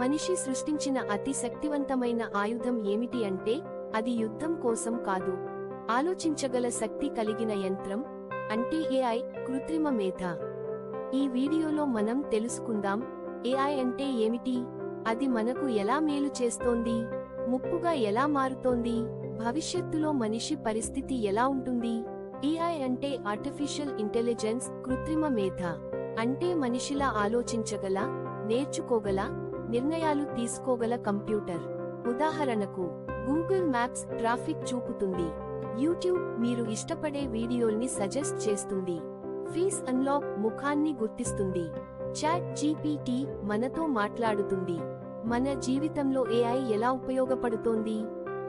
మనిషి సృష్టించిన అతి శక్తివంతమైన ఆయుధం ఏమిటి అంటే అది యుద్ధం కోసం కాదు, ఆలోచించగల శక్తి కలిగిన యంత్రం అంటే ఏఐ, కృత్రిమ మేధ. ఈ వీడియోలో మనం తెలుసుకుందాం ఏఐ అంటే ఏమిటి, అది మనకు ఎలా మేలు చేస్తోంది, ముప్పుగా ఎలా మారుతోంది, భవిష్యత్తులో మనిషి పరిస్థితి ఎలా ఉంటుంది. ఏఐ అంటే ఆర్టిఫిషియల్ ఇంటెలిజెన్స్, కృత్రిమ మేధ. అంటే మనిషిలా ఆలోచించగల, నేర్చుకోగల, నిర్ణయాలు తీసుకోగల కంప్యూటర్. ఉదాహరణకు గూగుల్ మ్యాప్స్ ట్రాఫిక్ చూపుతుంది, యూట్యూబ్ మీరు ఇష్టపడే వీడియోల్ని సజెస్ట్ చేస్తుంది, ఫేస్ అన్లాక్ ముఖాన్ని గుర్తిస్తుంది, చాట్ జీపీటీ మనతో మాట్లాడుతుంది. మన జీవితంలో ఏఐ ఎలా ఉపయోగపడుతోంది?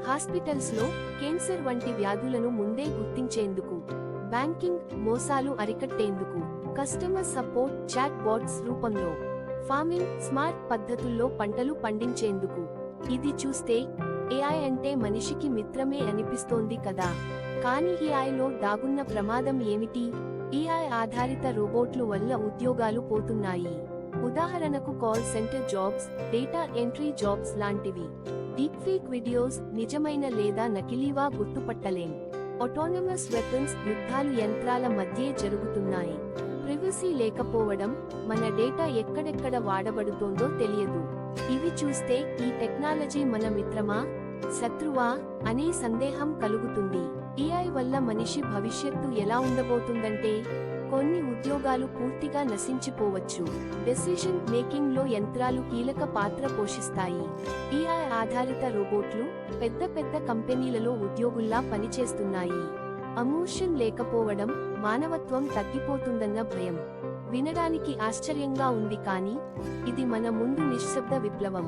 హాస్పిటల్స్ లో క్యాన్సర్ వంటి వ్యాధులను ముందే గుర్తించేందుకు, బ్యాంకింగ్ మోసాలు అరికట్టేందుకు, కస్టమర్ సపోర్ట్ చాట్ బాట్స్ రూపంలో, ఫార్మింగ్ స్మార్ట్ పద్ధతుల్లో పంటలు పండించేందుకు. ఇది చూస్తే ఏఐ అంటే మనిషికి మిత్రమే అనిపిస్తోంది కదా. కానీ ఏఐలో దాగున్న ప్రమాదం ఏమిటి? ఏఐ ఆధారిత రోబోట్లు వల్ల ఉద్యోగాలు పోతున్నాయి. ఉదాహరణకు call centre jobs, data entry jobs లాంటివి. డీప్ఫేక్ వీడియోస్ నిజమైన లేదా నకిలీవా గుర్తుపట్టలేం. ఆటోనమస్ వెపన్స్ యుద్ధాలు యంత్రాల మధ్యే జరుగుతున్నాయి. ప్రైవసీ లేకపోవడం, మన డేటా ఎక్కడెక్కడ వాడబడుతోందో తెలియదు. ఇవి చూస్తే ఈ టెక్నాలజీ మన మిత్రమా, శత్రువా అనే సందేహం కలుగుతుంది. ఏఐ వల్ల మనిషి భవిష్యత్తు ఎలా ఉండబోతుందంటే కొన్ని ఉద్యోగాలు పూర్తిగా నశించిపోవచ్చు. డెసిషన్ మేకింగ్ లో యంత్రాలు కీలక పాత్ర పోషిస్తాయి. ఏఐ ఆధారిత రోబోట్లు పెద్ద పెద్ద కంపెనీలలో ఉద్యోగుల్లా పనిచేస్తున్నాయి. ఎమోషన్ లేకపోవడం, మానవత్వం తగ్గిపోతుందన్న భయం. వినడానికి ఆశ్చర్యంగా ఉంది కానీ ఇది మన ముందు నిశ్శబ్ద విప్లవం.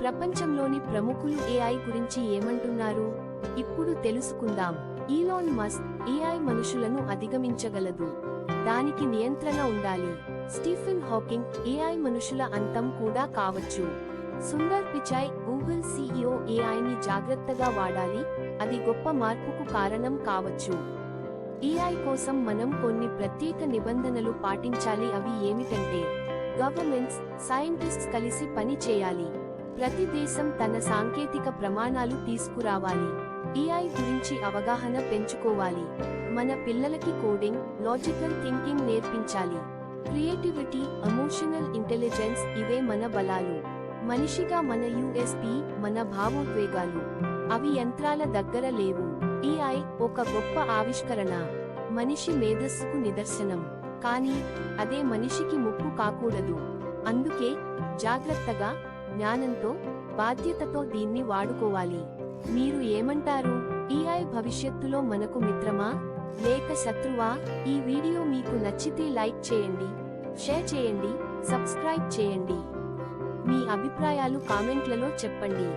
ప్రపంచంలోని ప్రముఖులు ఏఐ గురించి ఏమంటున్నారు ఇప్పుడు తెలుసుకుందాం. ఈలాన్ మస్క్ ఏఐ మనుషులను అధిగమించగలదు, దానికి నియంత్రణ ఉండాలి. స్టీఫెన్ హాకింగ్ ఏఐ మనుషుల అంతం కూడా కావచ్చు. సుందర్ పిచాయ్ గూగుల్ సీఈఓ ఏఐని జాగ్రత్తగా వాడాలి, అది గొప్ప మార్పుకు కారణం కావచ్చు. ఏఐ కోసం మనం కొన్ని ప్రత్యేక నిబంధనలు పాటించాలి. అవి ఏమిటంటే గవర్నమెంట్స్, సైంటిస్ట్స్ కలిసి పని చేయాలి. ప్రతి దేశం తన సాంకేతిక ప్రమాణాలు తీసుకురావాలి. ఏఐ గురించి అవగాహన పెంచుకోవాలి. మన పిల్లలకి కోడింగ్, లాజికల్ థింకింగ్ నేర్పించాలి. క్రియేటివిటీ, ఎమోషనల్ ఇంటెలిజెన్స్ ఇవే మన బలాలు. మనిషిగా మన యూఎస్పీ మన భావోద్వేగాలు. అవి యంత్రాల దగ్గర లేవు. ఏఐ ఒక గొప్ప ఆవిష్కరణ, మనిషి మేధస్సుకు నిదర్శనం. కానీ అదే మనిషికి ముప్పు కాకూడదు. అందుకే జాగ్రత్తగా, జ్ఞానంతో, బాధ్యతతో దీన్ని వాడుకోవాలి. మీరు ఏమంటారు? ఏఐ భవిష్యత్తులో మనకు మిత్రమా లేక శత్రువా? ఈ వీడియో మీకు నచ్చితే లైక్ చేయండి, షేర్ చేయండి, సబ్స్క్రైబ్ చేయండి. మీ అభిప్రాయాలు కామెంట్లలో చెప్పండి.